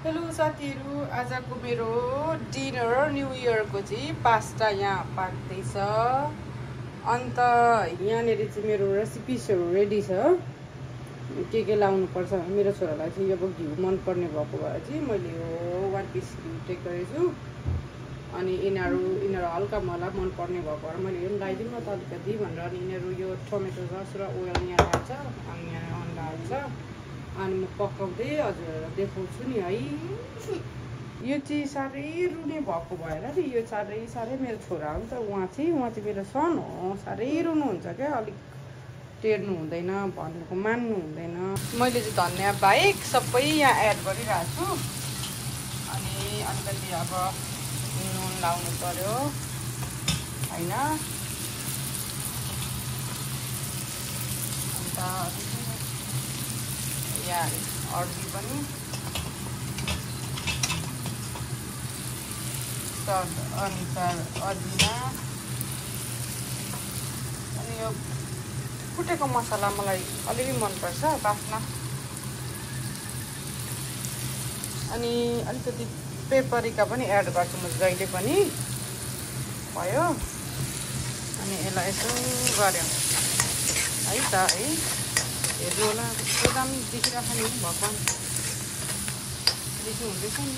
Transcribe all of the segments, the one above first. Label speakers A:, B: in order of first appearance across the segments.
A: Hello साथीहरु, आजको मेरो डिनर न्यू इयरको चाहिँ पास्ता यहाँ पाक्दैछ। अन्त यहाँनेरि चाहिँ मेरो रेसिपिसहरु रेडी छ। के लाउनु पर्छ मेरो छोरालाई चाहिँ अब घिउ मन पर्ने भएको भएर चाहिँ मैले यो 1 पिस घिउ टेक गरेछु। अनि यिनीहरू हल्का मलाई मन पर्ने भएको भएर मैले यो लगाइदिउँ न त अलिकति भनेर अनि यिनीहरू यो टमेटो सस र ओइल यहाँ हाल्छ अनि यहाँ अन्डा हाल्छ। अनि म पकाउँदै हजुरहरूलाई देखाउँछु नि है। यो चाहिँ साह्रै रुने भएको भएर नि यो साह्रै मेरो छोरा हो नि त, उहाँ चाहिँ मेरो सन हो, साह्रै रुनुहुन्छ क्या, अलिक टेर्नु हुँदैन, भनेको मान्नु हुँदैन। मैले चाहिँ धनियाँ बाहेक सबै यहाँ एड गरिरहेको छु। अनि अलिकति अब नुन लाउनु पर्यो होइन। अन्त यहाँ अर्दी पनि स्वाद अनुसार अदुवा अनि यो कुटेको मसला मलाई अलिकति मनपर्छ बास्ना। अनि अलिकति पेपरिका पनि एड गर्छु म जहिले पनि भयो। अनि यसलाई यसो गऱ्यो है त है। हेर्नु होला कस्तो दामी देखिरहेको नि भगवान्, देख्नु हुँदैछ नि।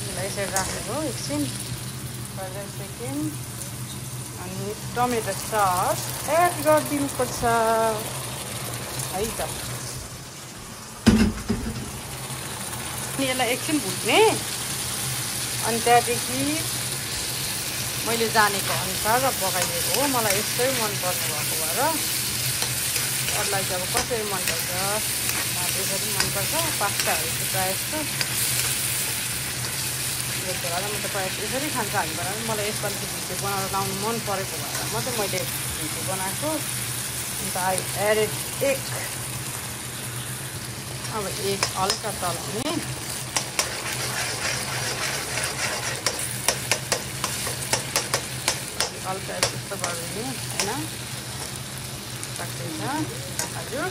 A: यसलाई यसरी राखेको एकछिन 5 सेकेन्ड। अनि टमेटो सस एड गरिदिनुपर्छ है त। अनि यसलाई एकछिन भुट्ने। अनि त्यहाँदेखि मैले जानेको अनुसार पकाइदिएको हो, मलाई यस्तै मनपर्ने भएको भएर। अरूलाई चाहिँ अब कसरी मनपर्छ, त्यसरी मनपर्छ पास्ताहरू चाहिँ प्रायः जस्तो यो छोरालाई म त प्रायः यसरी खान्छ हामीबाट। मलाई यसपालि चाहिँ भिडियो बनाएर लाउनु मन परेको भएर मात्रै मैले भिडियो बनाएको। अन्त आई एडेड एग। अब एग हल्का चलाउने, हल्का यस्तो गरिदिने होइन, सक्दैछ हजुर।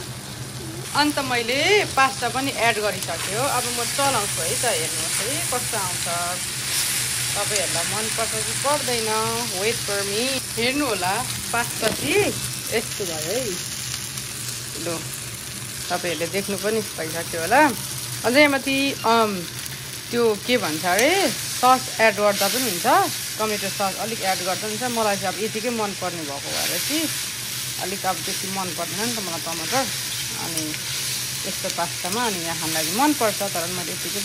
A: अन्त मैले पास्ता पनि एड गरिसक्यो। अब म चलाउँछु है त, हेर्नुहोस् है कस्तो आउँछ। तपाईँहरूलाई मनपर्छ कि पर्दैन, वेट फर मी। हेर्नु होला पास्ता चाहिँ यस्तो भयो है। लु तपाईँहरूले देख्नु पनि भइसक्यो होला। अझै माथि त्यो के भन्छ अरे सस एड गर्दा पनि हुन्छ, टमेटो सस अलिक एड गर्दा पनि हुन्छ। मलाई चाहिँ अब यतिकै मनपर्ने भएको भएर चाहिँ अलिक अब त्यति मन पर्दैन नि त मलाई टमाटर। अनि यस्तो पास्तामा अनि यहाँ खानलाई मनपर्छ, तर मैले यतिकै